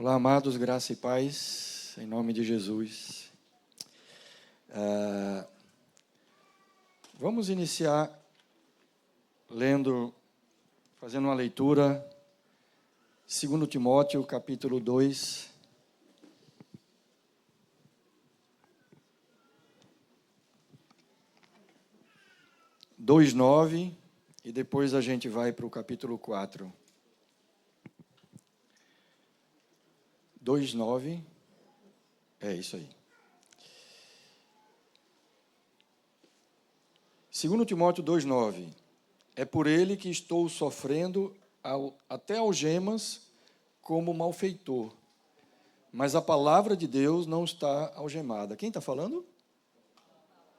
Olá, amados, graça e paz, em nome de Jesus. Vamos iniciar fazendo uma leitura, 2 Timóteo, capítulo 2. Dois, 9, e depois a gente vai para o capítulo 4. 2:9, é isso aí. 2 Timóteo 2:9, é por ele que estou sofrendo até algemas como malfeitor, mas a palavra de Deus não está algemada. Quem está falando?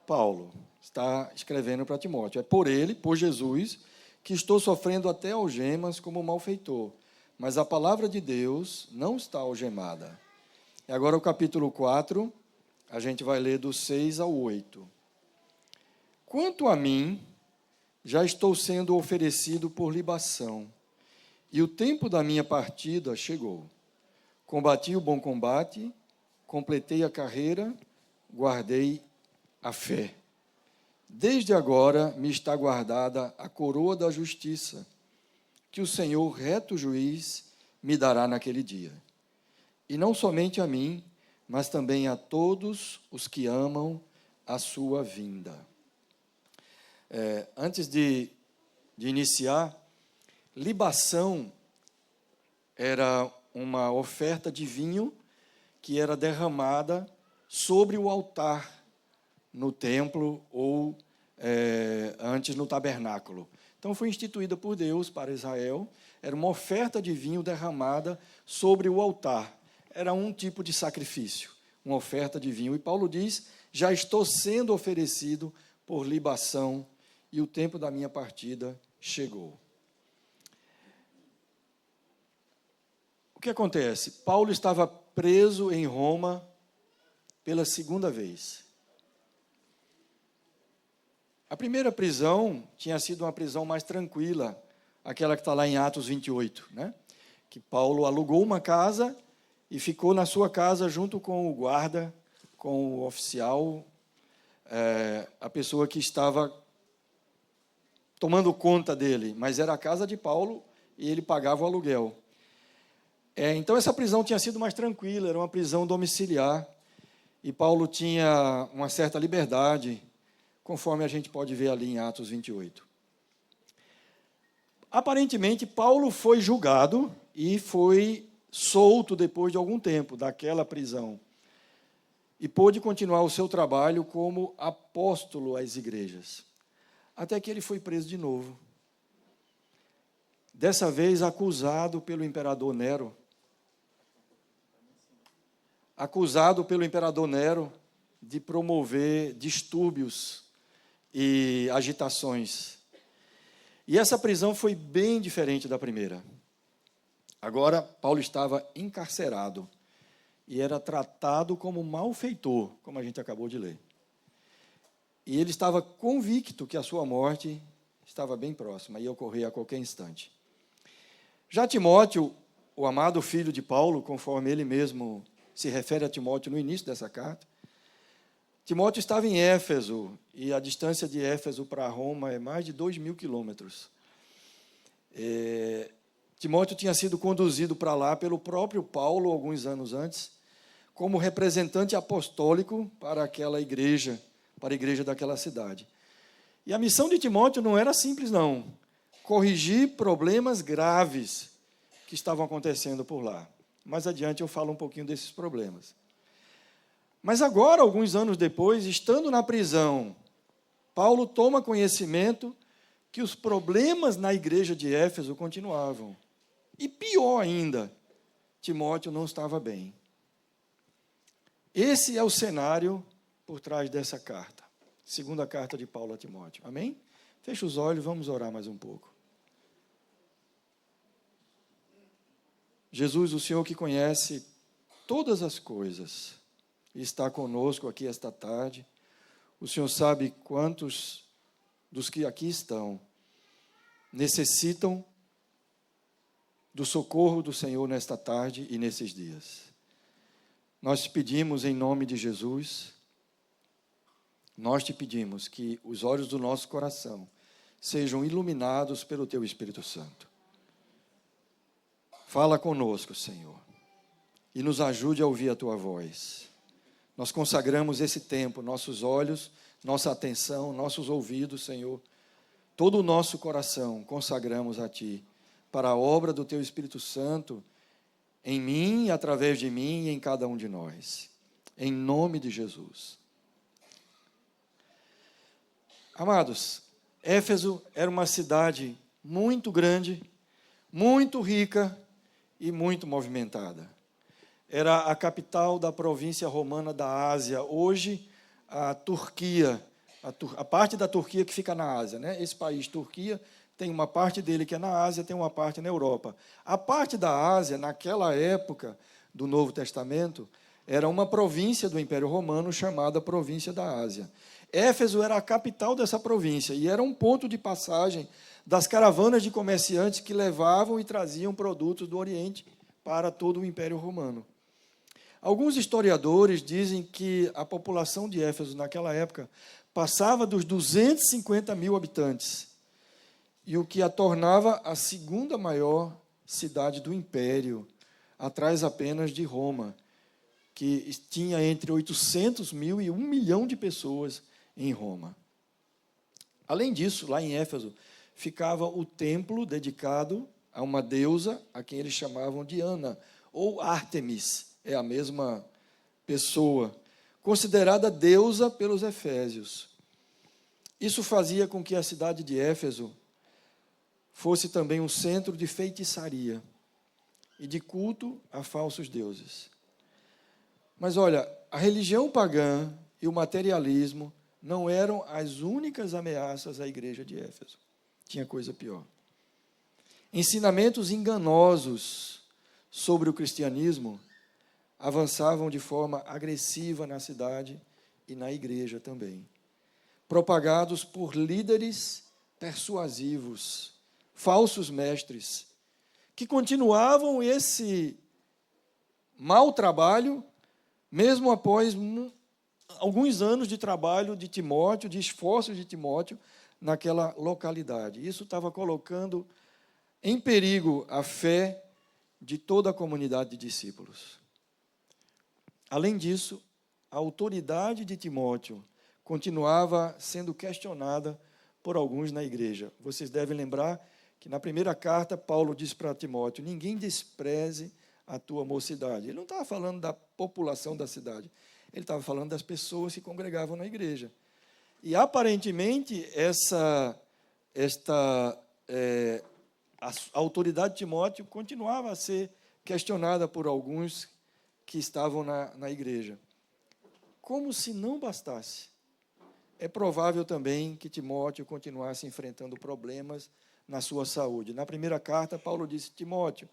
Paulo está escrevendo para Timóteo. É por ele, por Jesus, que estou sofrendo até algemas como malfeitor, mas a palavra de Deus não está algemada. E agora o capítulo 4, a gente vai ler do 6 ao 8. Quanto a mim, já estou sendo oferecido por libação, e o tempo da minha partida chegou. Combati o bom combate, completei a carreira, guardei a fé. Desde agora me está guardada a coroa da justiça, que o Senhor, reto juiz, me dará naquele dia. E não somente a mim, mas também a todos os que amam a sua vinda. Antes de iniciar, libação era uma oferta de vinho que era derramada sobre o altar no templo ou antes no tabernáculo. Então, foi instituída por Deus para Israel, era uma oferta de vinho derramada sobre o altar. Era um tipo de sacrifício, uma oferta de vinho. E Paulo diz, já estou sendo oferecido por libação, e o tempo da minha partida chegou. O que acontece? Paulo estava preso em Roma pela segunda vez. A primeira prisão tinha sido uma prisão mais tranquila, aquela que está lá em Atos 28, né? Que Paulo alugou uma casa e ficou na sua casa junto com o guarda, com o oficial, a pessoa que estava tomando conta dele, mas era a casa de Paulo e ele pagava o aluguel. Então, essa prisão tinha sido mais tranquila, era uma prisão domiciliar, e Paulo tinha uma certa liberdade, conforme a gente pode ver ali em Atos 28. Aparentemente, Paulo foi julgado e foi solto depois de algum tempo daquela prisão e pôde continuar o seu trabalho como apóstolo às igrejas, até que ele foi preso de novo. Dessa vez, acusado pelo imperador Nero. Acusado pelo imperador Nero de promover distúrbios e agitações. E essa prisão foi bem diferente da primeira. Agora, Paulo estava encarcerado e era tratado como malfeitor, como a gente acabou de ler. E ele estava convicto que a sua morte estava bem próxima, ia ocorrer a qualquer instante. Já Timóteo, o amado filho de Paulo, conforme ele mesmo se refere a Timóteo no início dessa carta, Timóteo estava em Éfeso, e a distância de Éfeso para Roma é mais de 2.000 quilômetros. Timóteo tinha sido conduzido para lá pelo próprio Paulo, alguns anos antes, como representante apostólico para aquela igreja, para a igreja daquela cidade. E a missão de Timóteo não era simples, não. Corrigir problemas graves que estavam acontecendo por lá. Mais adiante eu falo um pouquinho desses problemas. Mas agora, alguns anos depois, estando na prisão, Paulo toma conhecimento que os problemas na igreja de Éfeso continuavam. E pior ainda, Timóteo não estava bem. Esse é o cenário por trás dessa carta. Segunda carta de Paulo a Timóteo. Amém? Feche os olhos, vamos orar mais um pouco. Jesus, o Senhor que conhece todas as coisas, está conosco aqui esta tarde. O Senhor sabe quantos dos que aqui estão necessitam do socorro do Senhor nesta tarde e nesses dias. Nós te pedimos em nome de Jesus, nós te pedimos que os olhos do nosso coração sejam iluminados pelo teu Espírito Santo. Fala conosco, Senhor, e nos ajude a ouvir a tua voz. Nós consagramos esse tempo, nossos olhos, nossa atenção, nossos ouvidos, Senhor, todo o nosso coração consagramos a ti, para a obra do teu Espírito Santo, em mim, através de mim e em cada um de nós. Em nome de Jesus. Amados, Éfeso era uma cidade muito grande, muito rica e muito movimentada. Era a capital da província romana da Ásia. Hoje, a Turquia, a parte da Turquia que fica na Ásia, né? Esse país, Turquia, tem uma parte dele que é na Ásia, tem uma parte na Europa. A parte da Ásia, naquela época do Novo Testamento, era uma província do Império Romano chamada Província da Ásia. Éfeso era a capital dessa província e era um ponto de passagem das caravanas de comerciantes que levavam e traziam produtos do Oriente para todo o Império Romano. Alguns historiadores dizem que a população de Éfeso naquela época passava dos 250 mil habitantes, e o que a tornava a segunda maior cidade do Império, atrás apenas de Roma, que tinha entre 800 mil e 1 milhão de pessoas em Roma. Além disso, lá em Éfeso, ficava o templo dedicado a uma deusa, a quem eles chamavam de Diana, ou Ártemis, é a mesma pessoa, considerada deusa pelos efésios. Isso fazia com que a cidade de Éfeso fosse também um centro de feitiçaria e de culto a falsos deuses. Mas olha, a religião pagã e o materialismo não eram as únicas ameaças à igreja de Éfeso. Tinha coisa pior. Ensinamentos enganosos sobre o cristianismo avançavam de forma agressiva na cidade e na igreja também, propagados por líderes persuasivos, falsos mestres, que continuavam esse mau trabalho, mesmo após alguns anos de trabalho de Timóteo, de esforços de Timóteo, naquela localidade. Isso estava colocando em perigo a fé de toda a comunidade de discípulos. Além disso, a autoridade de Timóteo continuava sendo questionada por alguns na igreja. Vocês devem lembrar que na primeira carta, Paulo diz para Timóteo: ninguém despreze a tua mocidade. Ele não estava falando da população da cidade, ele estava falando das pessoas que congregavam na igreja. E, aparentemente, a autoridade de Timóteo continuava a ser questionada por alguns que estavam na igreja. Como se não bastasse, é provável também que Timóteo continuasse enfrentando problemas na sua saúde. Na primeira carta, Paulo disse: Timóteo,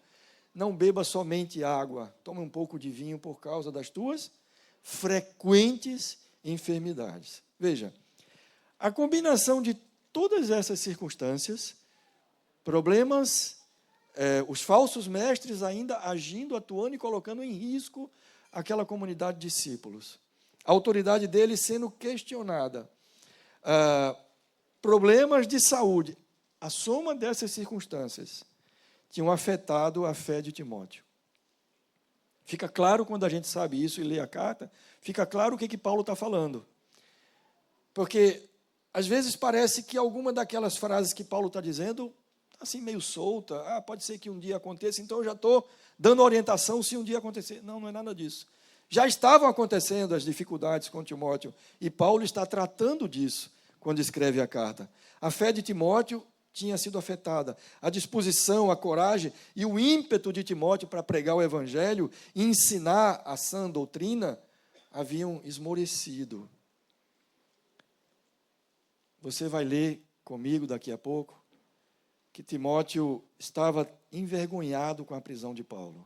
não beba somente água, tome um pouco de vinho por causa das tuas frequentes enfermidades. Veja, a combinação de todas essas circunstâncias, problemas, os falsos mestres ainda agindo, atuando e colocando em risco aquela comunidade de discípulos, a autoridade deles sendo questionada, problemas de saúde, a soma dessas circunstâncias tinham afetado a fé de Timóteo. Fica claro, quando a gente sabe isso e lê a carta, fica claro o que Paulo está falando. Porque, às vezes, parece que alguma daquelas frases que Paulo está dizendo, assim, meio solta, pode ser que um dia aconteça, então eu já estou dando orientação se um dia acontecer. Não, não é nada disso. Já estavam acontecendo as dificuldades com Timóteo, e Paulo está tratando disso quando escreve a carta. A fé de Timóteo tinha sido afetada. A disposição, a coragem e o ímpeto de Timóteo para pregar o evangelho e ensinar a sã doutrina haviam esmorecido. Você vai ler comigo daqui a pouco que Timóteo estava envergonhado com a prisão de Paulo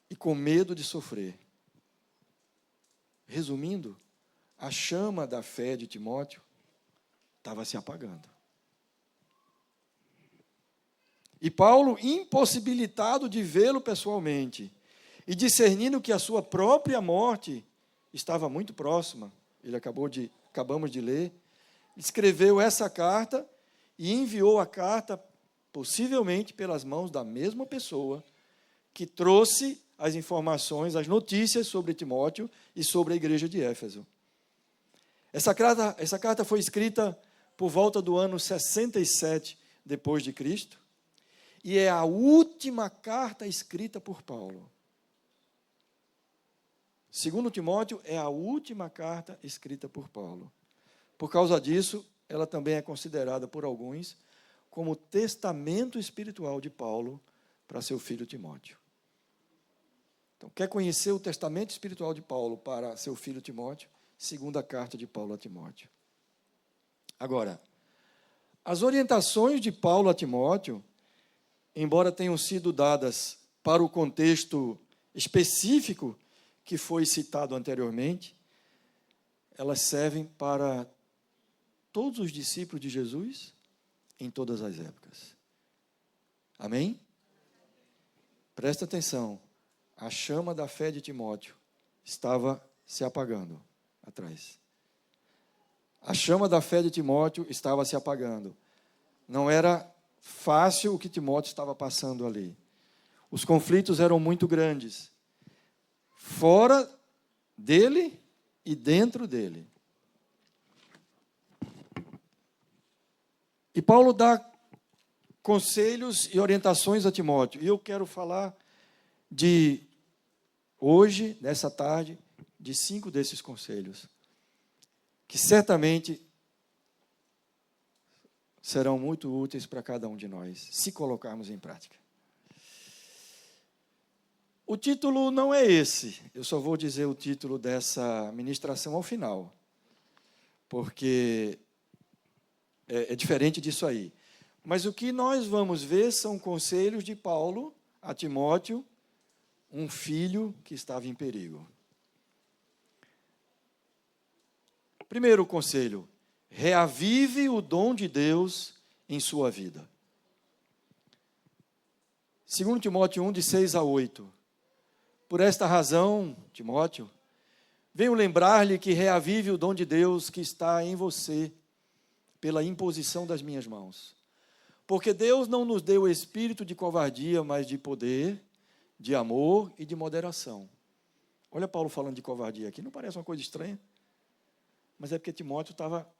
e com medo de sofrer. Resumindo, a chama da fé de Timóteo estava se apagando. E Paulo, impossibilitado de vê-lo pessoalmente, e discernindo que a sua própria morte estava muito próxima, acabamos de ler, escreveu essa carta e enviou a carta, possivelmente pelas mãos da mesma pessoa que trouxe as informações, as notícias sobre Timóteo e sobre a igreja de Éfeso. Essa carta foi escrita por volta do ano 67 depois de Cristo, e é a última carta escrita por Paulo. Segundo Timóteo, é a última carta escrita por Paulo. Por causa disso, ela também é considerada por alguns como o testamento espiritual de Paulo para seu filho Timóteo. Então, quer conhecer o testamento espiritual de Paulo para seu filho Timóteo? Segunda carta de Paulo a Timóteo. Agora, as orientações de Paulo a Timóteo, embora tenham sido dadas para o contexto específico que foi citado anteriormente, elas servem para todos os discípulos de Jesus em todas as épocas. Amém? Presta atenção, a chama da fé de Timóteo estava se apagando atrás. A chama da fé de Timóteo estava se apagando. Não era fácil o que Timóteo estava passando ali. Os conflitos eram muito grandes, fora dele e dentro dele. E Paulo dá conselhos e orientações a Timóteo. E eu quero falar hoje, nessa tarde, de 5 desses conselhos, que certamente serão muito úteis para cada um de nós, se colocarmos em prática. O título não é esse, eu só vou dizer o título dessa ministração ao final, porque é diferente disso aí. Mas o que nós vamos ver são conselhos de Paulo a Timóteo, um filho que estava em perigo. Primeiro conselho: reavive o dom de Deus em sua vida. 2 Timóteo 1, de 6 a 8. Por esta razão, Timóteo, venho lembrar-lhe que reavive o dom de Deus que está em você, pela imposição das minhas mãos. Porque Deus não nos deu espírito de covardia, mas de poder, de amor e de moderação. Olha Paulo falando de covardia aqui, não parece uma coisa estranha? Mas é porque Timóteo estava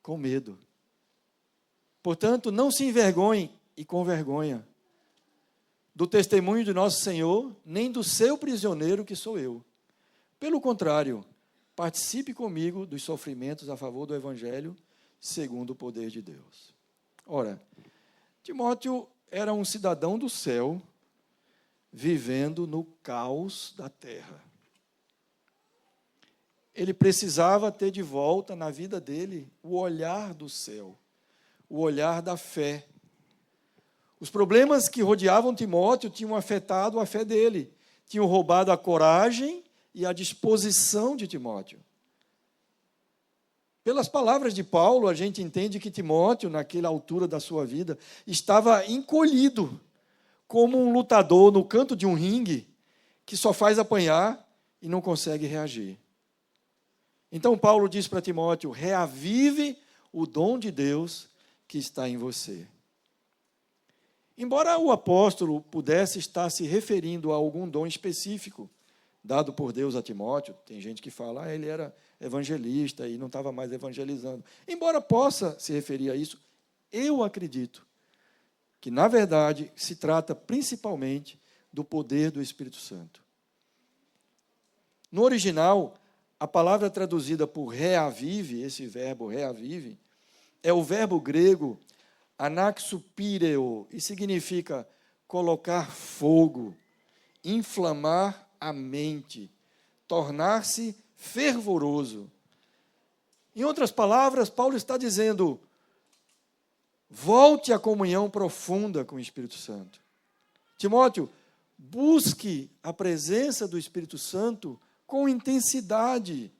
com medo. Portanto, não se envergonhe e com vergonha do testemunho de nosso Senhor, nem do seu prisioneiro que sou eu. Pelo contrário, participe comigo dos sofrimentos a favor do Evangelho, segundo o poder de Deus. Ora, Timóteo era um cidadão do céu, vivendo no caos da terra. Ele precisava ter de volta na vida dele o olhar do céu, o olhar da fé. Os problemas que rodeavam Timóteo tinham afetado a fé dele, tinham roubado a coragem e a disposição de Timóteo. Pelas palavras de Paulo, a gente entende que Timóteo, naquela altura da sua vida, estava encolhido, como um lutador no canto de um ringue, que só faz apanhar e não consegue reagir. Então Paulo diz para Timóteo: reavive o dom de Deus que está em você. Embora o apóstolo pudesse estar se referindo a algum dom específico dado por Deus a Timóteo, tem gente que fala, ele era evangelista e não estava mais evangelizando. Embora possa se referir a isso, eu acredito que, na verdade, se trata principalmente do poder do Espírito Santo. No original, a palavra traduzida por reavive, esse verbo reavive, é o verbo grego anaxupireo, e significa colocar fogo, inflamar a mente, tornar-se fervoroso. Em outras palavras, Paulo está dizendo: volte à comunhão profunda com o Espírito Santo. Timóteo, busque a presença do Espírito Santo com intensidade.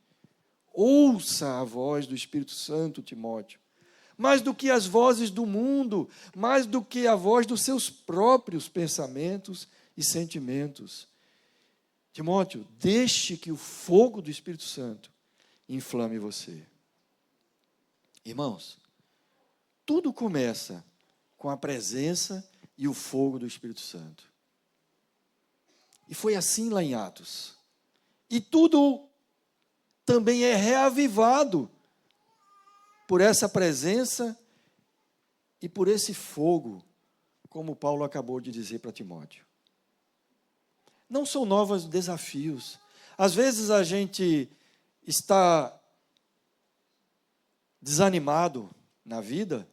Ouça a voz do Espírito Santo, Timóteo. mais do que as vozes do mundo, mais do que a voz dos seus próprios pensamentos e sentimentos. Timóteo, deixe que o fogo do Espírito Santo inflame você. Irmãos, tudo começa com a presença e o fogo do Espírito Santo. E foi assim lá em Atos. E tudo também é reavivado por essa presença e por esse fogo, como Paulo acabou de dizer para Timóteo. Não são novos desafios. Às vezes a gente está desanimado na vida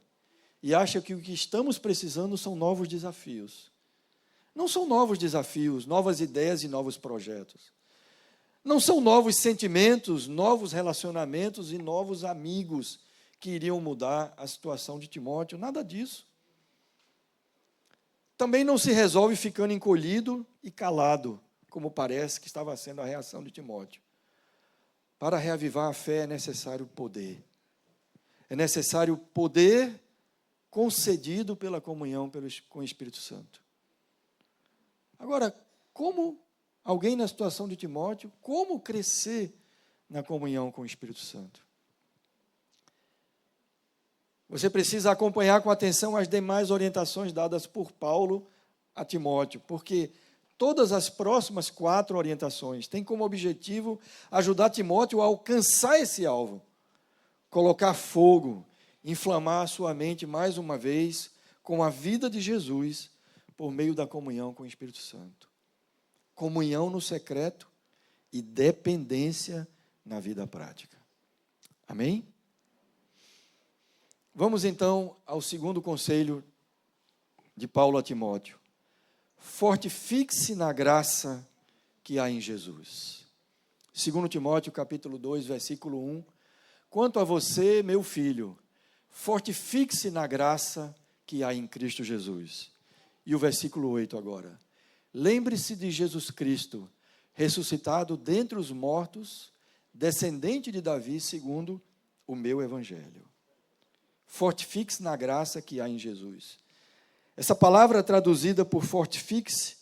e acha que o que estamos precisando são novos desafios. Não são novos desafios, novas ideias e novos projetos. Não são novos sentimentos, novos relacionamentos e novos amigos que iriam mudar a situação de Timóteo, nada disso. Também não se resolve ficando encolhido e calado, como parece que estava sendo a reação de Timóteo. Para reavivar a fé é necessário poder. É necessário poder concedido pela comunhão com o Espírito Santo. Agora, como alguém na situação de Timóteo, como crescer na comunhão com o Espírito Santo? Você precisa acompanhar com atenção as demais orientações dadas por Paulo a Timóteo, porque todas as próximas 4 orientações têm como objetivo ajudar Timóteo a alcançar esse alvo, colocar fogo, inflamar a sua mente mais uma vez com a vida de Jesus por meio da comunhão com o Espírito Santo. Comunhão no secreto e dependência na vida prática. Amém? Vamos então ao segundo conselho de Paulo a Timóteo. Fortifique-se na graça que há em Jesus. 2 Timóteo capítulo 2, versículo 1. Quanto a você, meu filho, fortifique-se na graça que há em Cristo Jesus. E o versículo 8 agora. Lembre-se de Jesus Cristo, ressuscitado dentre os mortos, descendente de Davi, segundo o meu evangelho. Fortifique-se na graça que há em Jesus. Essa palavra traduzida por fortifique-se,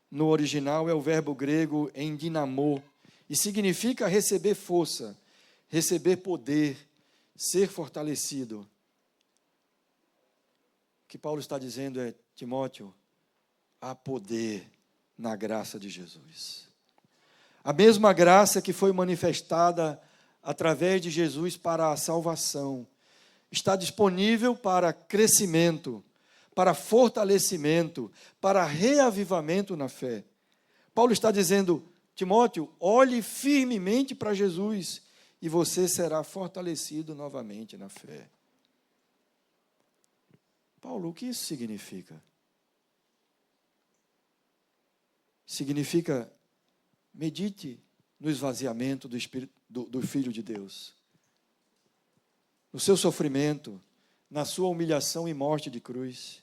no original é o verbo grego endinamô, e significa receber força, receber poder, ser fortalecido. O que Paulo está dizendo é, Timóteo, há poder na graça de Jesus. A mesma graça que foi manifestada através de Jesus para a salvação está disponível para crescimento, para fortalecimento, para reavivamento na fé. Paulo está dizendo, Timóteo, olhe firmemente para Jesus e você será fortalecido novamente na fé. Paulo, o que isso significa? Significa, medite no esvaziamento do Espírito, do Filho de Deus, no seu sofrimento, na sua humilhação e morte de cruz.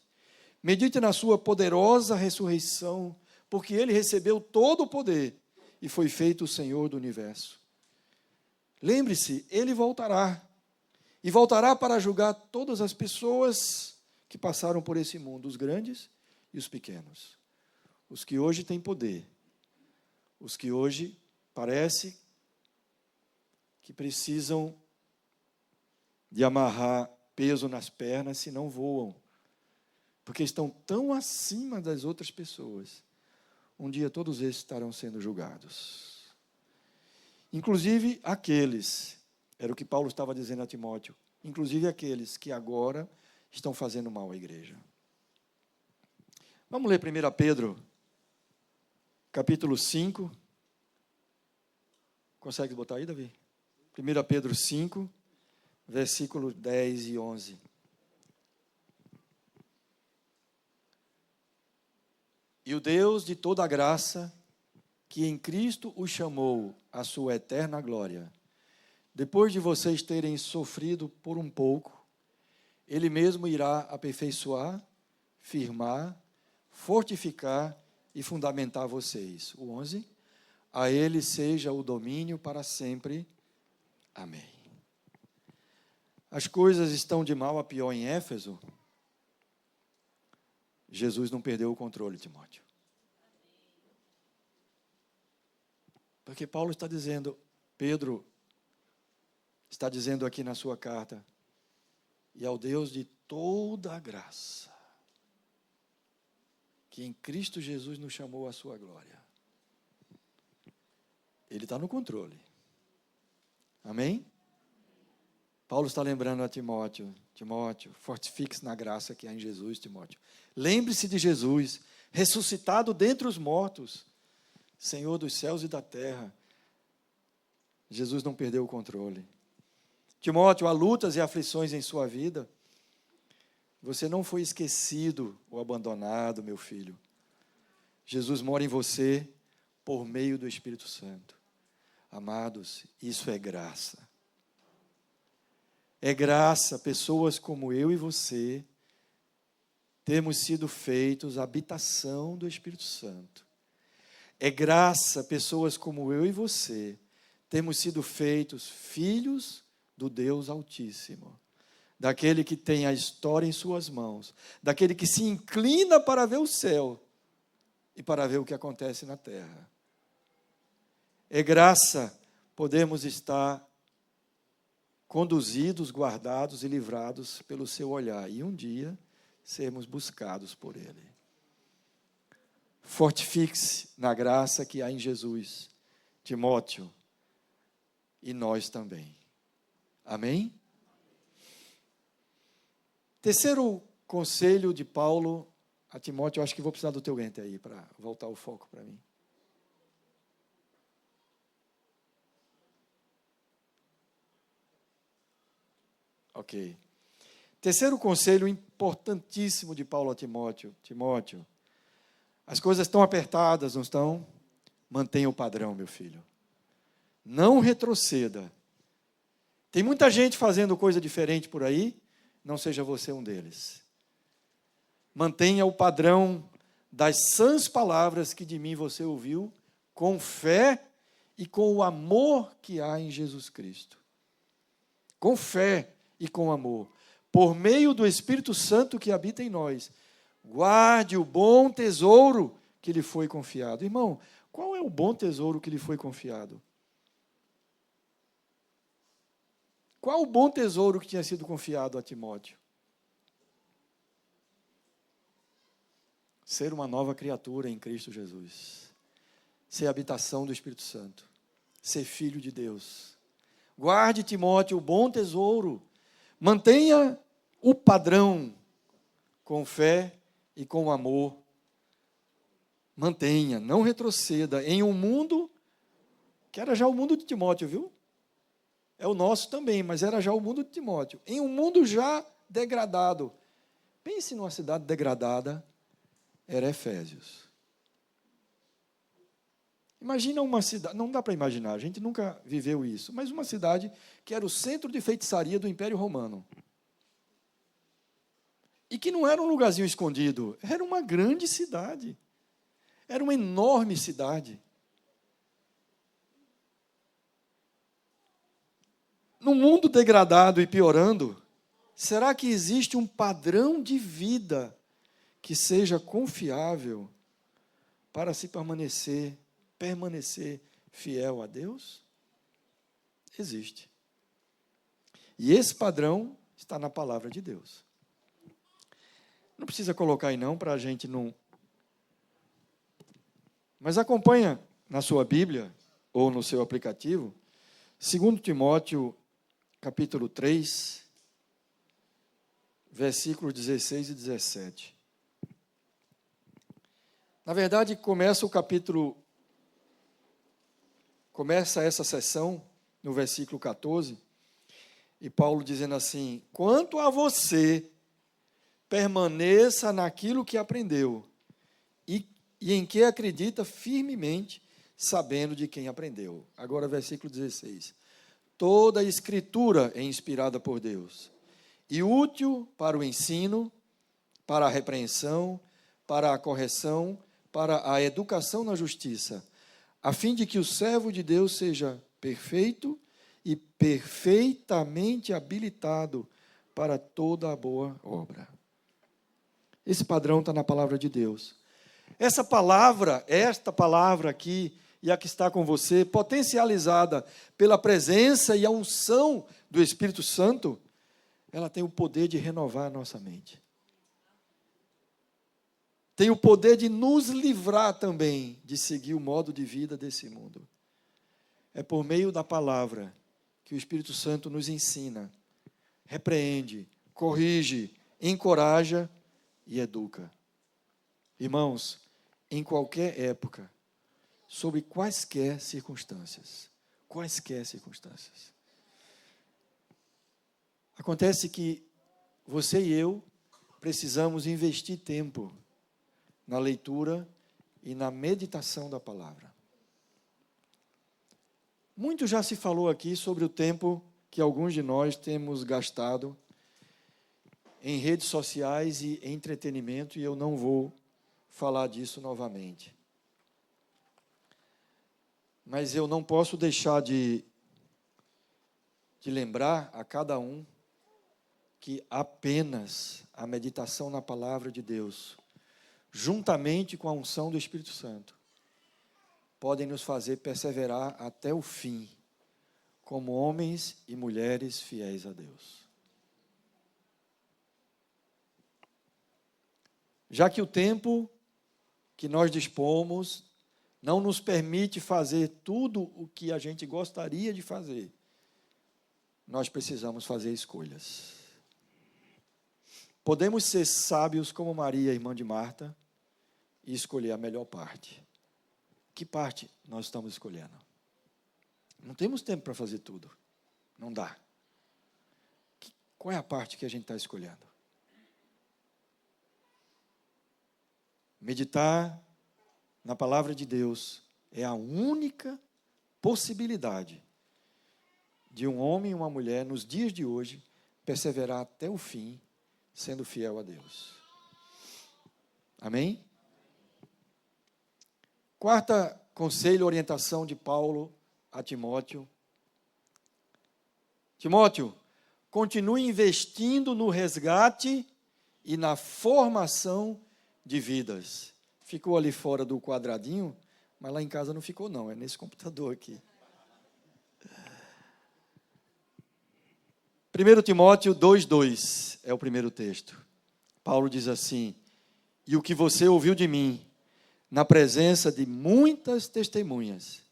Medite na sua poderosa ressurreição, porque ele recebeu todo o poder e foi feito o Senhor do universo. Lembre-se, ele voltará, e voltará para julgar todas as pessoas que passaram por esse mundo, os grandes e os pequenos. Os que hoje têm poder, os que hoje parece que precisam de amarrar peso nas pernas se não voam, porque estão tão acima das outras pessoas. Um dia todos esses estarão sendo julgados. Inclusive aqueles, era o que Paulo estava dizendo a Timóteo, inclusive aqueles que agora estão fazendo mal à igreja. Vamos ler 1 Pedro, capítulo 5. Consegue botar aí, Davi? 1 Pedro 5, versículos 10 e 11. E o Deus de toda a graça, que em Cristo os chamou à sua eterna glória, depois de vocês terem sofrido por um pouco, Ele mesmo irá aperfeiçoar, firmar, fortificar e fundamentar vocês. O 11. A Ele seja o domínio para sempre. Amém. as coisas estão de mal a pior em Éfeso, Jesus não perdeu o controle, Timóteo. Porque Paulo está dizendo, Pedro está dizendo aqui na sua carta, e ao Deus de toda a graça, que em Cristo Jesus nos chamou à sua glória. Ele está no controle. Amém? Paulo está lembrando a Timóteo, fortifique-se na graça que há em Jesus, Timóteo. Lembre-se de Jesus, ressuscitado dentre os mortos, Senhor dos céus e da terra. Jesus não perdeu o controle. Timóteo, há lutas e aflições em sua vida. Você não foi esquecido ou abandonado, meu filho. Jesus mora em você por meio do Espírito Santo. Amados, isso é graça. É graça, pessoas como eu e você, termos sido feitos a habitação do Espírito Santo. É graça, pessoas como eu e você, termos sido feitos filhos do Deus Altíssimo. Daquele que tem a história em suas mãos, daquele que se inclina para ver o céu e para ver o que acontece na terra. É graça podermos estar conduzidos, guardados e livrados pelo seu olhar, e um dia sermos buscados por ele. Fortifique-se na graça que há em Jesus, Timóteo, e nós também. Amém? Terceiro conselho de Paulo a Timóteo, eu acho que vou precisar do teu ente aí para voltar o foco para mim. Ok. Terceiro conselho importantíssimo de Paulo a Timóteo. Timóteo, as coisas estão apertadas, não estão? Mantenha o padrão, meu filho. Não retroceda. Tem muita gente fazendo coisa diferente por aí, não seja você um deles. Mantenha o padrão das sãs palavras que de mim você ouviu, com fé e com o amor que há em Jesus Cristo. Com fé e com amor, por meio do Espírito Santo que habita em nós. Guarde o bom tesouro que lhe foi confiado. Irmão, qual é o bom tesouro que lhe foi confiado? Qual o bom tesouro que tinha sido confiado a Timóteo? Ser uma nova criatura em Cristo Jesus. Ser habitação do Espírito Santo. Ser filho de Deus. Guarde, Timóteo, o bom tesouro. Mantenha o padrão com fé e com amor. Mantenha, não retroceda em um mundo que era já o mundo de Timóteo, viu? É o nosso também, mas era já o mundo de Timóteo. Em um mundo já degradado. Pense numa cidade degradada, era Efésios. Imagina uma cidade, não dá para imaginar, a gente nunca viveu isso, mas uma cidade que era o centro de feitiçaria do Império Romano. E que não era um lugarzinho escondido, era uma grande cidade. Era uma enorme cidade. No mundo degradado e piorando, será que existe um padrão de vida que seja confiável para se permanecer fiel a Deus? Existe. E esse padrão está na palavra de Deus. Não precisa colocar aí não, para a gente não... Mas acompanha na sua Bíblia, ou no seu aplicativo, 2 Timóteo, capítulo 3, versículos 16 e 17. Na verdade, começa essa sessão no versículo 14, e Paulo dizendo assim: quanto a você, permaneça naquilo que aprendeu, e em que acredita firmemente, sabendo de quem aprendeu. Agora, versículo 16. Toda a Escritura é inspirada por Deus, e útil para o ensino, para a repreensão, para a correção, para a educação na justiça, a fim de que o servo de Deus seja perfeito e perfeitamente habilitado para toda a boa obra. Esse padrão está na palavra de Deus. Esta palavra aqui, e a que está com você, potencializada pela presença e a unção do Espírito Santo, ela tem o poder de renovar a nossa mente. Tem o poder de nos livrar também de seguir o modo de vida desse mundo. É por meio da palavra que o Espírito Santo nos ensina, repreende, corrige, encoraja e educa. Irmãos, em qualquer época, sobre quaisquer circunstâncias, acontece que você e eu precisamos investir tempo na leitura e na meditação da palavra. Muito já se falou aqui sobre o tempo que alguns de nós temos gastado em redes sociais e entretenimento, e eu não vou falar disso novamente. Mas eu não posso deixar de lembrar a cada um que apenas a meditação na palavra de Deus, juntamente com a unção do Espírito Santo, podem nos fazer perseverar até o fim, como homens e mulheres fiéis a Deus. Já que o tempo que nós dispomos não nos permite fazer tudo o que a gente gostaria de fazer, nós precisamos fazer escolhas. Podemos ser sábios como Maria, irmã de Marta, e escolher a melhor parte. Que parte nós estamos escolhendo? Não temos tempo para fazer tudo. Não dá. Qual é a parte que a gente está escolhendo? Meditar na palavra de Deus é a única possibilidade de um homem e uma mulher, nos dias de hoje, perseverar até o fim, sendo fiel a Deus. Amém? Quarta conselho, orientação de Paulo a Timóteo. Timóteo, continue investindo no resgate e na formação de vidas. Ficou ali fora do quadradinho, mas lá em casa não ficou não, é nesse computador aqui. 1 Timóteo 2,2 é o primeiro texto. Paulo diz assim: e o que você ouviu de mim, na presença de muitas testemunhas,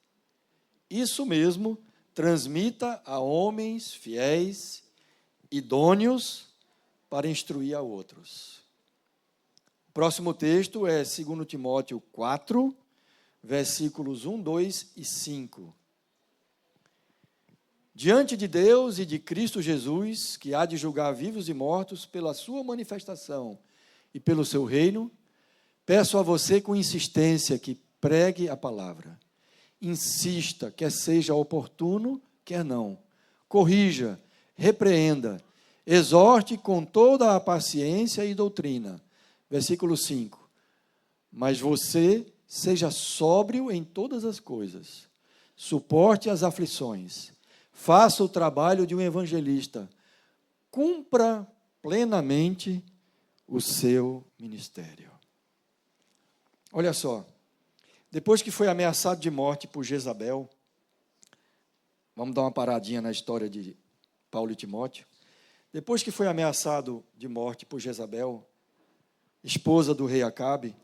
isso mesmo transmita a homens fiéis, idôneos, para instruir a outros. O próximo texto é 2 Timóteo 4, versículos 1, 2 e 5. Diante de Deus e de Cristo Jesus, que há de julgar vivos e mortos pela sua manifestação e pelo seu reino, peço a você com insistência que pregue a palavra. Insista, quer seja oportuno, quer não. Corrija, repreenda, exorte com toda a paciência e doutrina. Versículo 5. Mas você seja sóbrio em todas as coisas, suporte as aflições, faça o trabalho de um evangelista, cumpra plenamente o seu ministério. Olha só, depois que foi ameaçado de morte por Jezabel, vamos dar uma paradinha na história de Paulo e Timóteo. Depois que foi ameaçado de morte por Jezabel, esposa do rei Acabe,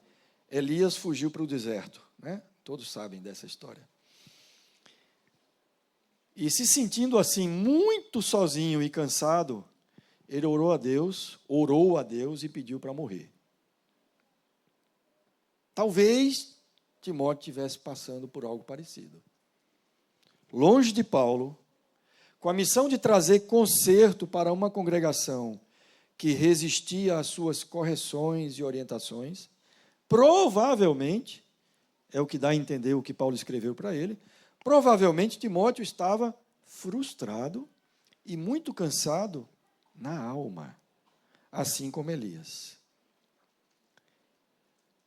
Elias fugiu para o deserto, né? Todos sabem dessa história. E se sentindo assim, muito sozinho e cansado, ele orou a Deus e pediu para morrer. Talvez Timóteo estivesse passando por algo parecido. Longe de Paulo, com a missão de trazer conserto para uma congregação que resistia às suas correções e orientações, provavelmente, é o que dá a entender o que Paulo escreveu para ele, provavelmente Timóteo estava frustrado e muito cansado na alma, assim como Elias.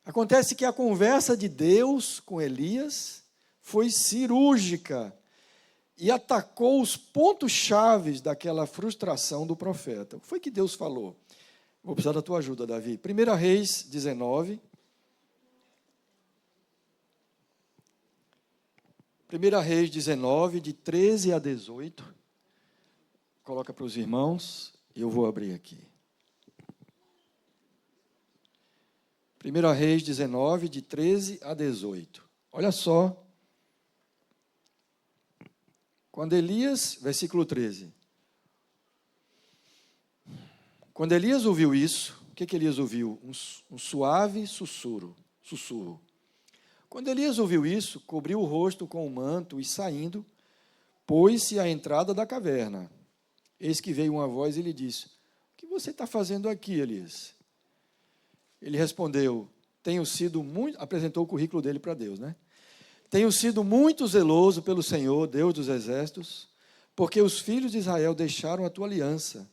Acontece que a conversa de Deus com Elias foi cirúrgica, e atacou os pontos chaves daquela frustração do profeta. O que foi que Deus falou? Vou precisar da tua ajuda, Davi. 1 Reis 19. 1 Reis 19, de 13 a 18. Coloca para os irmãos, eu vou abrir aqui. 1 Reis 19, de 13 a 18. Olha só. Quando Elias, versículo 13. Quando Elias ouviu isso, o que Elias ouviu? Um suave sussurro. Quando Elias ouviu isso, cobriu o rosto com o manto e, saindo, pôs-se à entrada da caverna. Eis que veio uma voz e lhe disse: o que você está fazendo aqui, Elias? Ele respondeu: tenho sido muito... Apresentou o currículo dele para Deus, né? Tenho sido muito zeloso pelo Senhor, Deus dos exércitos, porque os filhos de Israel deixaram a tua aliança,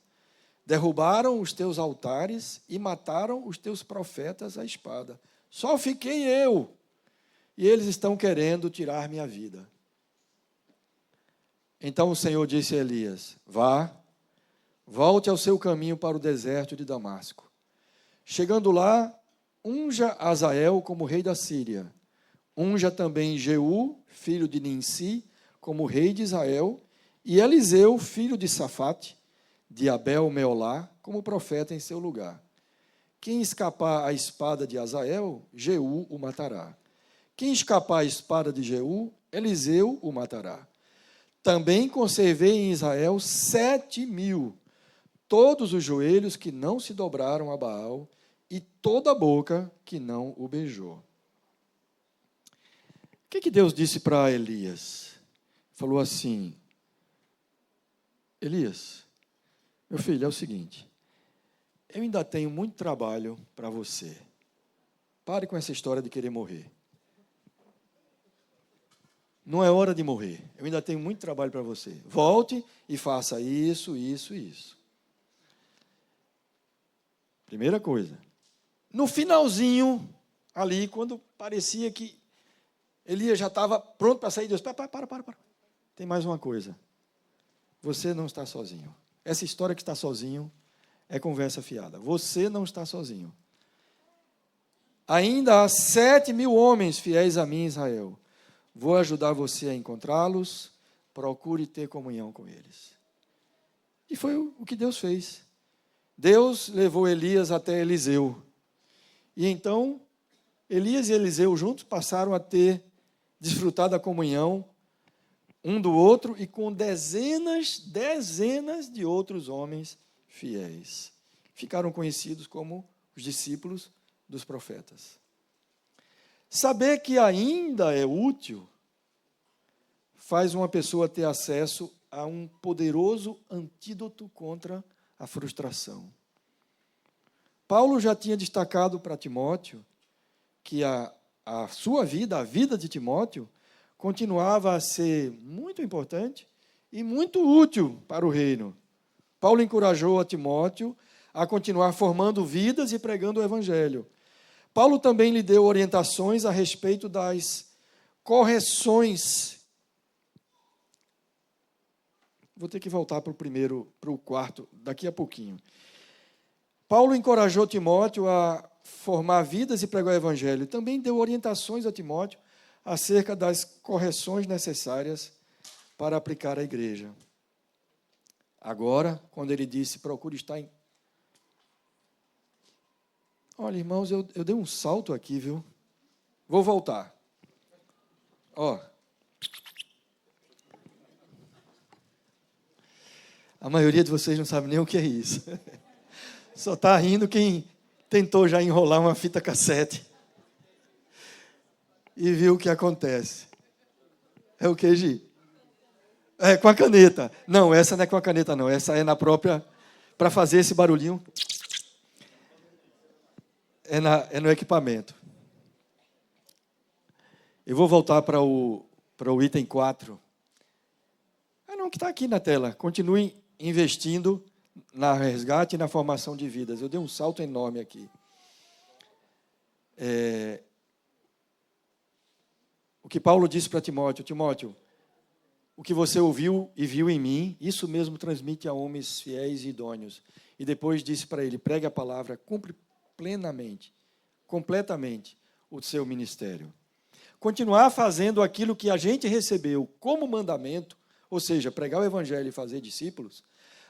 derrubaram os teus altares e mataram os teus profetas à espada. Só fiquei eu, e eles estão querendo tirar minha vida. Então o Senhor disse a Elias: vá, volte ao seu caminho para o deserto de Damasco. Chegando lá, unja Azael como rei da Síria. Unja também Jeú, filho de Ninsi, como rei de Israel, e Eliseu, filho de Safate, de Abel-Meolá, como profeta em seu lugar. Quem escapar à espada de Azael, Jeú o matará. Quem escapar à espada de Jeú, Eliseu o matará. Também conservei em Israel 7.000, todos os joelhos que não se dobraram a Baal, e toda a boca que não o beijou. O que Deus disse para Elias? Falou assim: Elias, meu filho, é o seguinte, eu ainda tenho muito trabalho para você. Pare com essa história de querer morrer. Não é hora de morrer. Eu ainda tenho muito trabalho para você. Volte e faça isso, isso e isso. Primeira coisa. No finalzinho, ali, quando parecia que Elias já estava pronto para sair, Deus: para. Tem mais uma coisa. Você não está sozinho. Essa história que está sozinho é conversa fiada. Você não está sozinho. Ainda há 7.000 homens fiéis a mim, Israel. Vou ajudar você a encontrá-los. Procure ter comunhão com eles. E foi o que Deus fez. Deus levou Elias até Eliseu. E então, Elias e Eliseu juntos passaram a desfrutar da comunhão um do outro e com dezenas de outros homens fiéis. Ficaram conhecidos como os discípulos dos profetas. Saber que ainda é útil faz uma pessoa ter acesso a um poderoso antídoto contra a frustração. Paulo já tinha destacado para Timóteo que a sua vida, a vida de Timóteo, continuava a ser muito importante e muito útil para o reino. Paulo encorajou a Timóteo a continuar formando vidas e pregando o evangelho. Paulo também lhe deu orientações a respeito das correções. Vou ter que voltar para o quarto, daqui a pouquinho. Paulo encorajou Timóteo a formar vidas e pregar o evangelho. Também deu orientações a Timóteo acerca das correções necessárias para aplicar a igreja. Agora, quando ele disse: procure estar em... Olha, irmãos, eu dei um salto aqui, viu? Vou voltar. Ó. A maioria de vocês não sabe nem o que é isso. Só está rindo quem tentou já enrolar uma fita cassete e viu o que acontece. É o que, Gi? É com a caneta. Não, essa não é com a caneta, não. Essa é na própria... Para fazer esse barulhinho, é no equipamento. Eu vou voltar para o item 4. Não, que está aqui na tela. Continue investindo na resgate e na formação de vidas. Eu dei um salto enorme aqui. O que Paulo disse para Timóteo: Timóteo, o que você ouviu e viu em mim, isso mesmo transmite a homens fiéis e idôneos. E depois disse para ele, pregue a palavra, cumpre plenamente, completamente o seu ministério. Continuar fazendo aquilo que a gente recebeu como mandamento, ou seja, pregar o evangelho e fazer discípulos,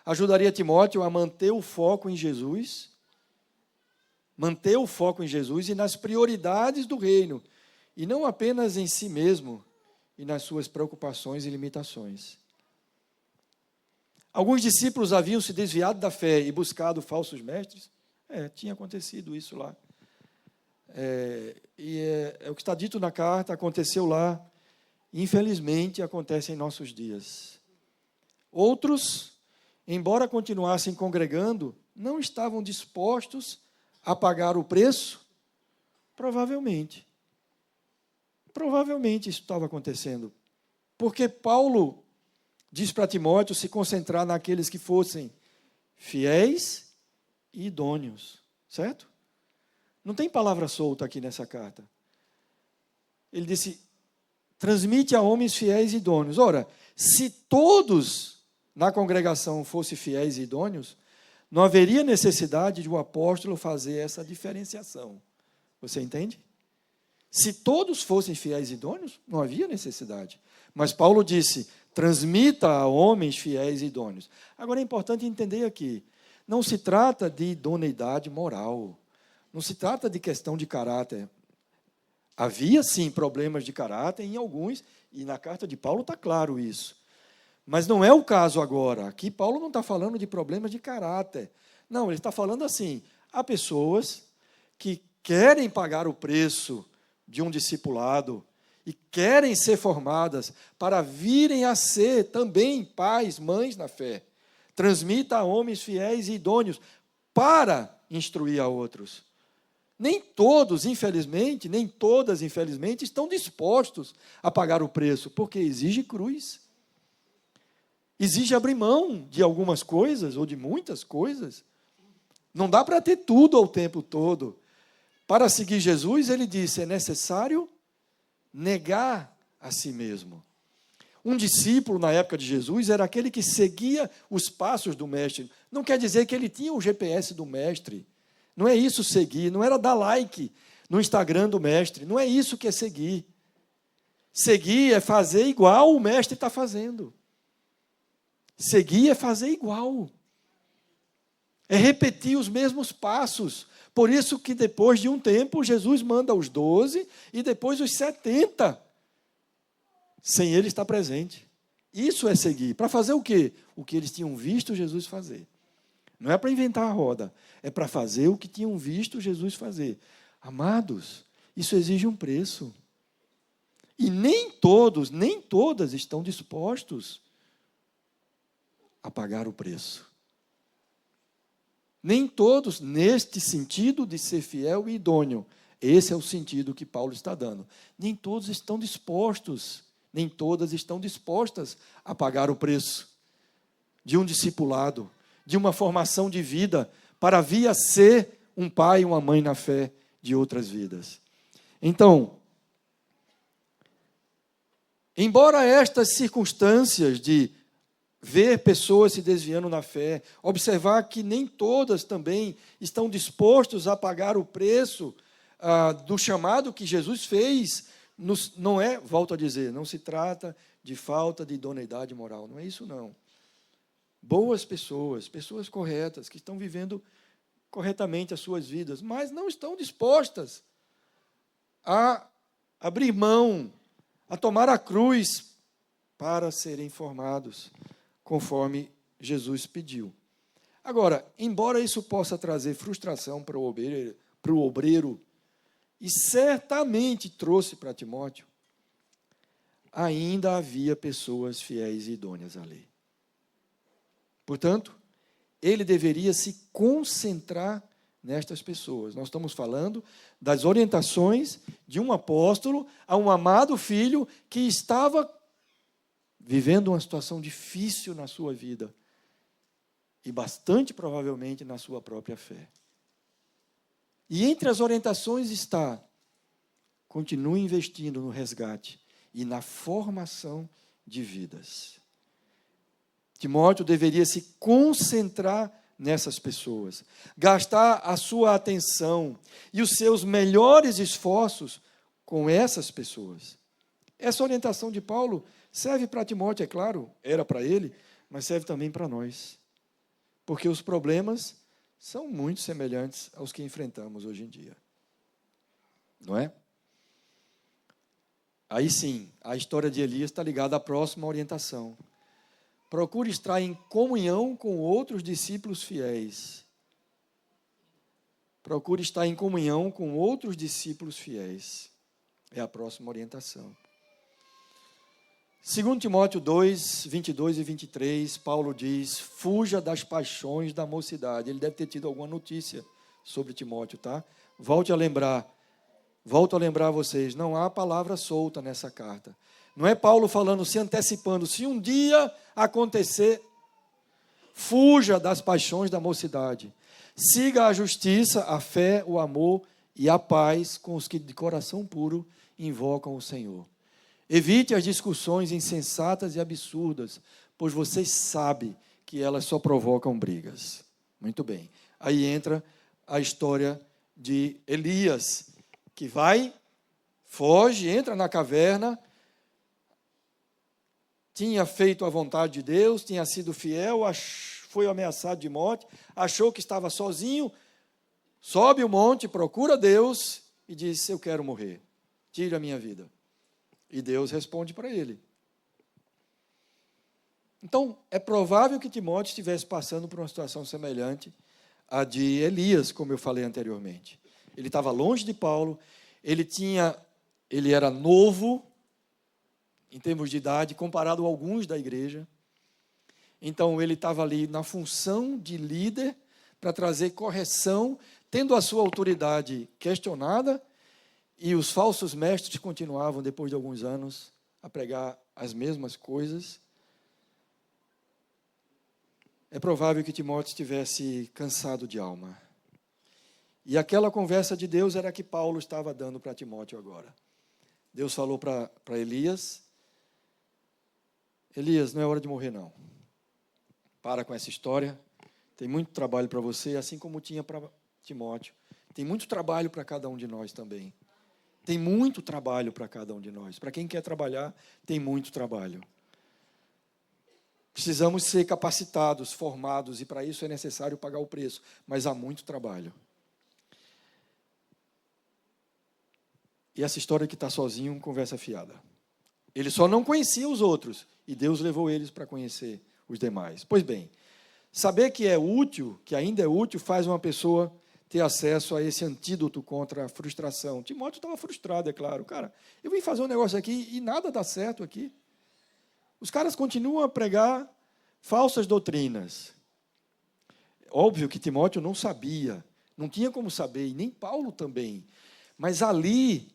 ajudaria Timóteo a manter o foco em Jesus, e nas prioridades do reino, e não apenas em si mesmo e nas suas preocupações e limitações. Alguns discípulos haviam se desviado da fé e buscado falsos mestres. Tinha acontecido isso lá. O que está dito na carta, aconteceu lá, infelizmente acontece em nossos dias. Outros, embora continuassem congregando, não estavam dispostos a pagar o preço. Provavelmente isso estava acontecendo, porque Paulo diz para Timóteo se concentrar naqueles que fossem fiéis e idôneos, certo? Não tem palavra solta aqui nessa carta. Ele disse, transmite a homens fiéis e idôneos. Ora, se todos na congregação fossem fiéis e idôneos, não haveria necessidade de um apóstolo fazer essa diferenciação. Você entende? Se todos fossem fiéis e idôneos, não havia necessidade. Mas Paulo disse, transmita a homens fiéis e idôneos. Agora é importante entender aqui, não se trata de idoneidade moral, não se trata de questão de caráter. Havia, sim, problemas de caráter em alguns, e na carta de Paulo está claro isso. Mas não é o caso agora. Aqui Paulo não está falando de problemas de caráter. Não, ele está falando assim, há pessoas que querem pagar o preço de um discipulado e querem ser formadas para virem a ser também pais, mães na fé. Transmita a homens fiéis e idôneos para instruir a outros. Nem todos, infelizmente, nem todas, infelizmente, estão dispostos a pagar o preço, porque exige cruz. Exige abrir mão de algumas coisas, ou de muitas coisas. Não dá para ter tudo ao tempo todo. Para seguir Jesus, ele disse, é necessário negar a si mesmo. Um discípulo, na época de Jesus, era aquele que seguia os passos do mestre. Não quer dizer que ele tinha o GPS do mestre. Não é isso seguir, não era dar like no Instagram do mestre. Não é isso que é seguir. Seguir é fazer igual o mestre está fazendo. Seguir é fazer igual. É repetir os mesmos passos. Por isso que depois de um tempo, Jesus manda os 12 e depois os 70. Sem ele estar presente. Isso é seguir. Para fazer o quê? O que eles tinham visto Jesus fazer. Não é para inventar a roda. É para fazer o que tinham visto Jesus fazer. Amados, isso exige um preço. E nem todos, nem todas estão dispostos a pagar o preço. Nem todos, neste sentido de ser fiel e idôneo. Esse é o sentido que Paulo está dando. Nem todos estão dispostos, nem todas estão dispostas a pagar o preço de um discipulado, de uma formação de vida, para vir a ser um pai e uma mãe na fé de outras vidas. Então, embora estas circunstâncias de ver pessoas se desviando na fé, observar que nem todas também estão dispostos a pagar o preço do chamado que Jesus fez, não é, volto a dizer, não se trata de falta de idoneidade moral, não é isso não. Boas pessoas, pessoas corretas, que estão vivendo corretamente as suas vidas, mas não estão dispostas a abrir mão, a tomar a cruz para serem formados, conforme Jesus pediu. Agora, embora isso possa trazer frustração para o obreiro, e certamente trouxe para Timóteo, ainda havia pessoas fiéis e idôneas à lei. Portanto, ele deveria se concentrar nestas pessoas. Nós estamos falando das orientações de um apóstolo a um amado filho que estava vivendo uma situação difícil na sua vida e bastante provavelmente na sua própria fé. E entre as orientações está: continue investindo no resgate e na formação de vidas. Timóteo deveria se concentrar nessas pessoas, gastar a sua atenção e os seus melhores esforços com essas pessoas. Essa orientação de Paulo serve para Timóteo, é claro, era para ele, mas serve também para nós. Porque os problemas são muito semelhantes aos que enfrentamos hoje em dia. Não é? Aí sim, a história de Elias está ligada à próxima orientação. Procure estar em comunhão com outros discípulos fiéis. Procure estar em comunhão com outros discípulos fiéis. É a próxima orientação. 2 Timóteo 2, 22 e 23, Paulo diz, fuja das paixões da mocidade. Ele deve ter tido alguma notícia sobre Timóteo, tá? Volto a lembrar vocês, não há palavra solta nessa carta. Não é Paulo falando, se antecipando, se um dia acontecer, fuja das paixões da mocidade. Siga a justiça, a fé, o amor e a paz com os que de coração puro invocam o Senhor. Evite as discussões insensatas e absurdas, pois vocês sabem que elas só provocam brigas. Muito bem. Aí entra a história de Elias, que foge, entra na caverna, tinha feito a vontade de Deus, tinha sido fiel, foi ameaçado de morte, achou que estava sozinho, sobe o monte, procura Deus e diz, eu quero morrer, tire a minha vida. E Deus responde para ele. Então, é provável que Timóteo estivesse passando por uma situação semelhante à de Elias, como eu falei anteriormente. Ele estava longe de Paulo, ele era novo, em termos de idade, comparado a alguns da igreja. Então, ele estava ali na função de líder, para trazer correção, tendo a sua autoridade questionada, e os falsos mestres continuavam, depois de alguns anos, a pregar as mesmas coisas. É provável que Timóteo estivesse cansado de alma. E aquela conversa de Deus era a que Paulo estava dando para Timóteo agora. Deus falou para Elias, Elias, não é hora de morrer não. Para com essa história, tem muito trabalho para você, assim como tinha para Timóteo. Tem muito trabalho para cada um de nós também. Tem muito trabalho para cada um de nós. Para quem quer trabalhar, tem muito trabalho. Precisamos ser capacitados, formados, e para isso é necessário pagar o preço. Mas há muito trabalho. E essa história que está sozinho, conversa fiada. Ele só não conhecia os outros, e Deus levou eles para conhecer os demais. Pois bem, saber que é útil, que ainda é útil, faz uma pessoa ter acesso a esse antídoto contra a frustração. Timóteo estava frustrado, é claro. Cara, eu vim fazer um negócio aqui e nada dá certo aqui. Os caras continuam a pregar falsas doutrinas. Óbvio que Timóteo não sabia, não tinha como saber, e nem Paulo também. Mas ali,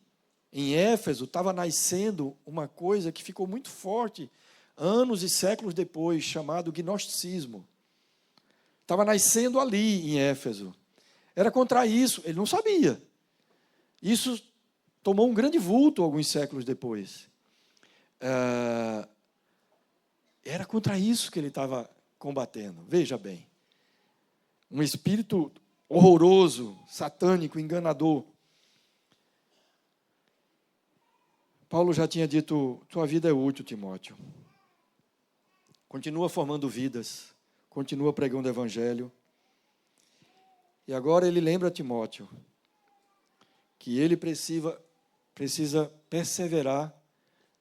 em Éfeso, estava nascendo uma coisa que ficou muito forte, anos e séculos depois, chamado gnosticismo. Estava nascendo ali, em Éfeso. Era contra isso, ele não sabia. Isso tomou um grande vulto alguns séculos depois. Era contra isso que ele estava combatendo. Veja bem. Um espírito horroroso, satânico, enganador. Paulo já tinha dito, tua vida é útil, Timóteo. Continua formando vidas, continua pregando o evangelho. E agora ele lembra a Timóteo que ele precisa perseverar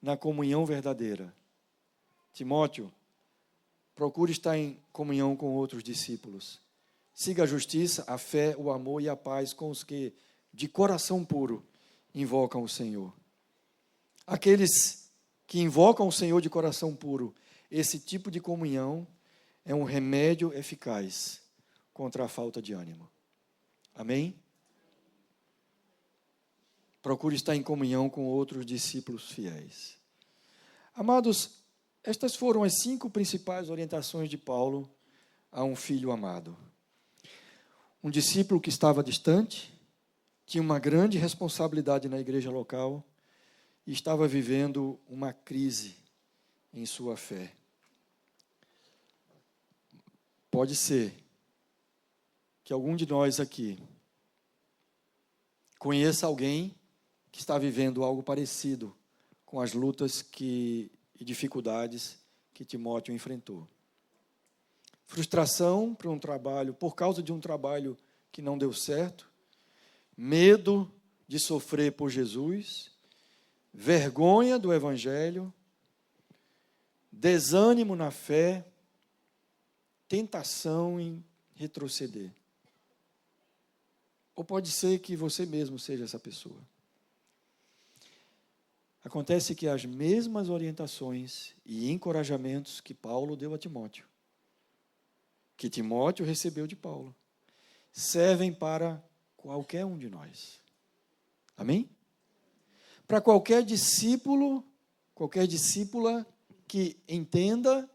na comunhão verdadeira. Timóteo, procure estar em comunhão com outros discípulos. Siga a justiça, a fé, o amor e a paz com os que, de coração puro, invocam o Senhor. Aqueles que invocam o Senhor de coração puro, esse tipo de comunhão é um remédio eficaz contra a falta de ânimo. Amém? Procure estar em comunhão com outros discípulos fiéis. Amados, estas foram as 5 principais orientações de Paulo a um filho amado. Um discípulo que estava distante, tinha uma grande responsabilidade na igreja local e estava vivendo uma crise em sua fé. Pode ser que algum de nós aqui conheça alguém que está vivendo algo parecido com as lutas e dificuldades que Timóteo enfrentou. Frustração por um trabalho, por causa de um trabalho que não deu certo, medo de sofrer por Jesus, vergonha do Evangelho, desânimo na fé, tentação em retroceder. Ou pode ser que você mesmo seja essa pessoa. Acontece que as mesmas orientações e encorajamentos que Paulo deu a Timóteo, que Timóteo recebeu de Paulo, servem para qualquer um de nós. Amém? Para qualquer discípulo, qualquer discípula que entenda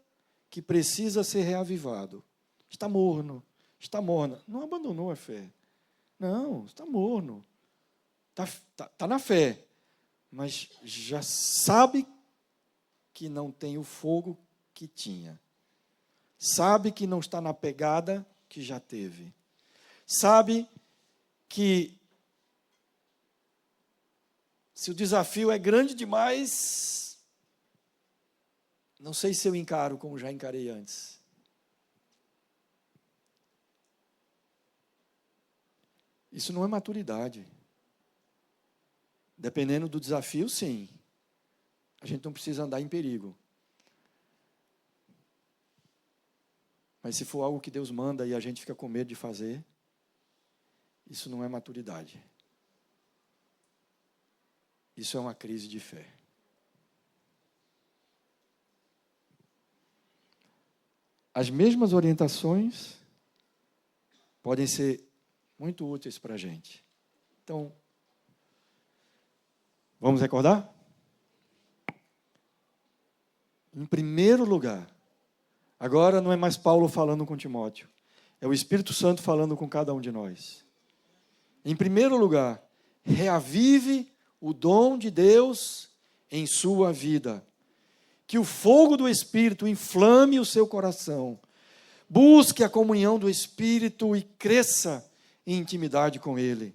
que precisa ser reavivado. Está morno, está morna. Não abandonou a fé. Não, está morno. Está na fé, mas já sabe que não tem o fogo que tinha. Sabe que não está na pegada que já teve. Sabe que se o desafio é grande demais, não sei se eu encaro como já encarei antes. Isso não é maturidade. Dependendo do desafio, sim. A gente não precisa andar em perigo. Mas se for algo que Deus manda e a gente fica com medo de fazer, isso não é maturidade. Isso é uma crise de fé. As mesmas orientações podem ser muito úteis para a gente. Então, vamos recordar? Em primeiro lugar, agora não é mais Paulo falando com Timóteo, é o Espírito Santo falando com cada um de nós. Em primeiro lugar, reavive o dom de Deus em sua vida. Que o fogo do Espírito inflame o seu coração. Busque a comunhão do Espírito e cresça em intimidade com Ele.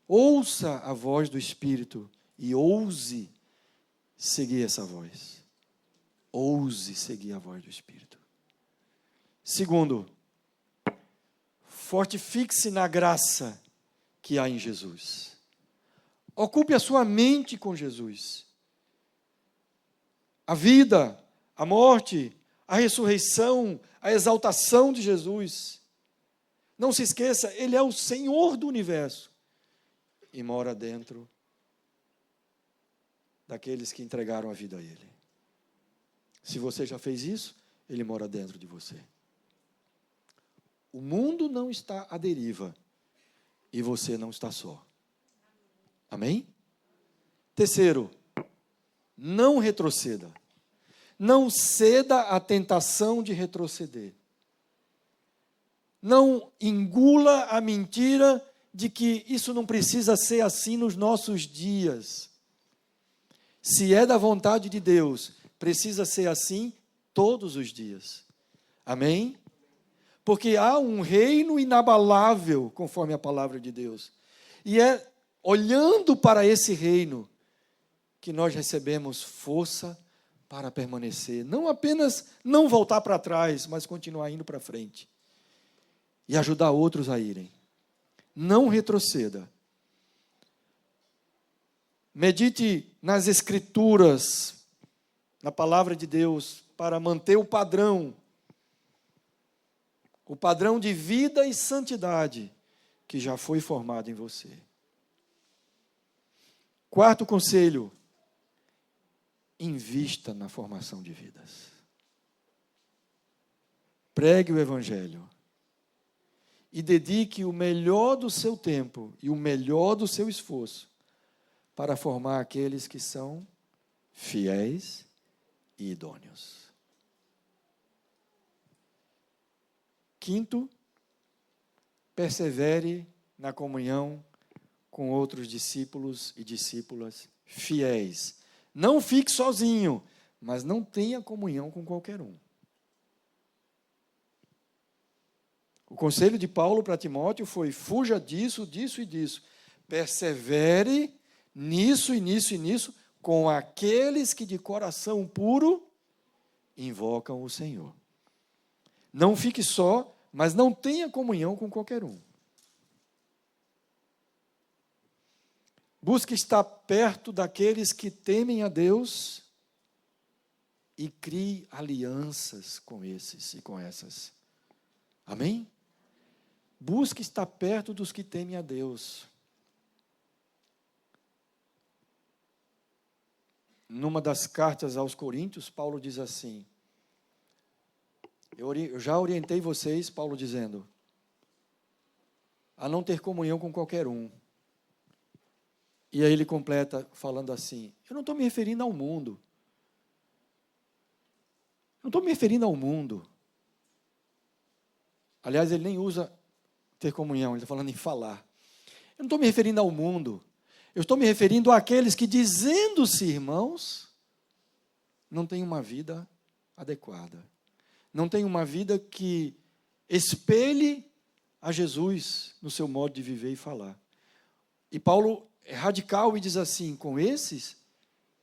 Ouça a voz do Espírito e ouse seguir essa voz. Ouse seguir a voz do Espírito. Segundo, fortifique-se na graça que há em Jesus. Ocupe a sua mente com Jesus. A vida, a morte, a ressurreição, a exaltação de Jesus. Não se esqueça, Ele é o Senhor do universo e mora dentro daqueles que entregaram a vida a Ele. Se você já fez isso, Ele mora dentro de você. O mundo não está à deriva e você não está só. Amém? Terceiro, não retroceda. Não ceda à tentação de retroceder. Não engula a mentira de que isso não precisa ser assim nos nossos dias. Se é da vontade de Deus, precisa ser assim todos os dias. Amém? Porque há um reino inabalável, conforme a palavra de Deus. E é olhando para esse reino que nós recebemos força para permanecer. Não apenas não voltar para trás, mas continuar indo para frente. E ajudar outros a irem. Não retroceda. Medite nas Escrituras, na palavra de Deus, para manter o padrão de vida e santidade que já foi formado em você. Quarto conselho, invista na formação de vidas. Pregue o Evangelho e dedique o melhor do seu tempo e o melhor do seu esforço para formar aqueles que são fiéis e idôneos. Quinto, persevere na comunhão com outros discípulos e discípulas fiéis. Não fique sozinho, mas não tenha comunhão com qualquer um. O conselho de Paulo para Timóteo foi: fuja disso, disso e disso. Persevere nisso e nisso e nisso, com aqueles que de coração puro invocam o Senhor. Não fique só, mas não tenha comunhão com qualquer um. Busque estar perto daqueles que temem a Deus e crie alianças com esses e com essas. Amém? Busque estar perto dos que temem a Deus. Numa das cartas aos Coríntios, Paulo diz assim: eu já orientei vocês, Paulo dizendo, a não ter comunhão com qualquer um. E aí ele completa falando assim: eu não estou me referindo ao mundo. Não estou me referindo ao mundo. Aliás, ele nem usa ter comunhão, ele está falando em falar. Eu não estou me referindo ao mundo. Eu estou me referindo àqueles que, dizendo-se irmãos, não têm uma vida adequada. Não têm uma vida que espelhe a Jesus no seu modo de viver e falar. E Paulo é radical e diz assim: com esses,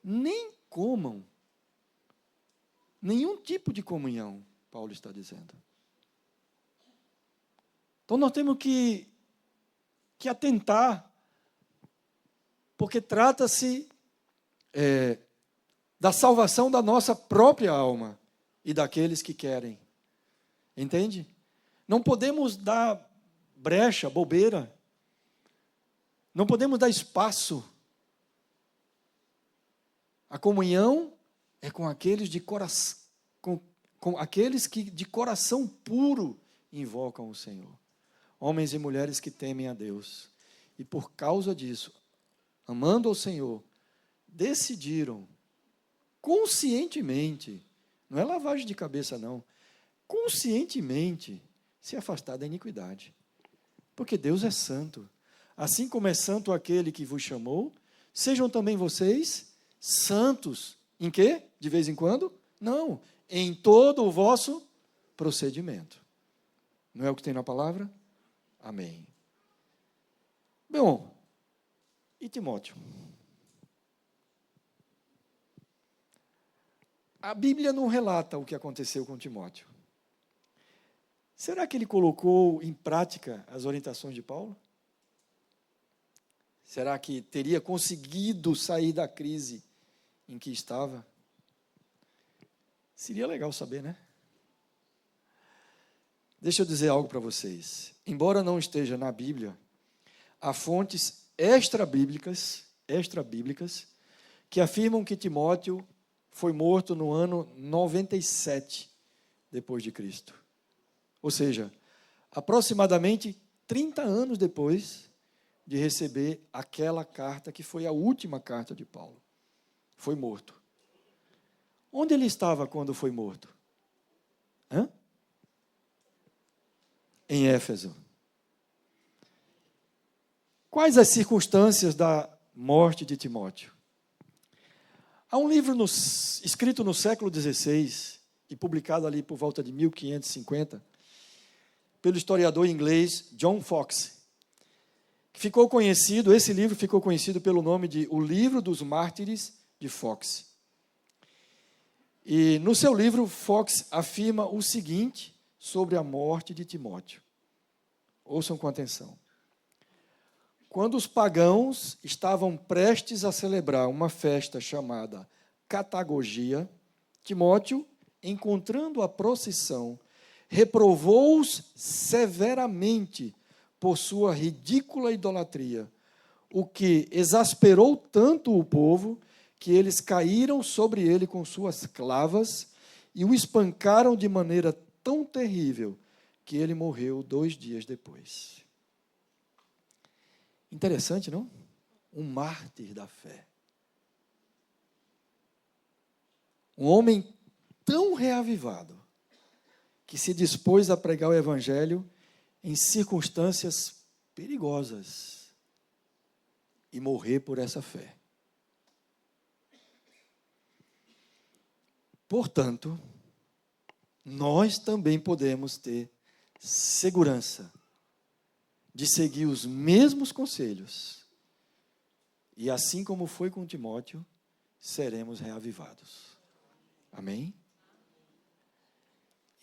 nem comam. Nenhum tipo de comunhão, Paulo está dizendo. Então nós temos que atentar, porque trata-se da salvação da nossa própria alma e daqueles que querem. Entende? Não podemos dar brecha, bobeira. Não podemos dar espaço. A comunhão é com aqueles de coração, com aqueles que de coração puro invocam o Senhor. Homens e mulheres que temem a Deus. E por causa disso, amando ao Senhor, decidiram conscientemente, não é lavagem de cabeça não, conscientemente se afastar da iniquidade. Porque Deus é santo. Assim como é santo aquele que vos chamou, sejam também vocês santos. Em quê? De vez em quando? Não. Em todo o vosso procedimento. Não é o que tem na palavra? Amém. Bom, e Timóteo? A Bíblia não relata o que aconteceu com Timóteo. Será que ele colocou em prática as orientações de Paulo? Será que teria conseguido sair da crise em que estava? Seria legal saber, né? Deixa eu dizer algo para vocês. Embora não esteja na Bíblia, há fontes extra-bíblicas que afirmam que Timóteo foi morto no ano 97 depois de Cristo. Ou seja, aproximadamente 30 anos depois de receber aquela carta que foi a última carta de Paulo. Foi morto. Onde ele estava quando foi morto? Em Éfeso. Quais as circunstâncias da morte de Timóteo? Há um livro escrito no século XVI e publicado ali por volta de 1550, pelo historiador inglês John Foxe, que esse livro ficou conhecido pelo nome de O Livro dos Mártires de Foxe. E no seu livro, Foxe afirma o seguinte sobre a morte de Timóteo. Ouçam com atenção. Quando os pagãos estavam prestes a celebrar uma festa chamada Catagogia, Timóteo, encontrando a procissão, reprovou-os severamente por sua ridícula idolatria, o que exasperou tanto o povo que eles caíram sobre ele com suas clavas e o espancaram de maneira tão terrível que ele morreu 2 dias depois. Interessante, não? Um mártir da fé. Um homem tão reavivado que se dispôs a pregar o evangelho em circunstâncias perigosas e morrer por essa fé. Portanto, nós também podemos ter segurança de seguir os mesmos conselhos. E assim como foi com Timóteo, seremos reavivados. Amém?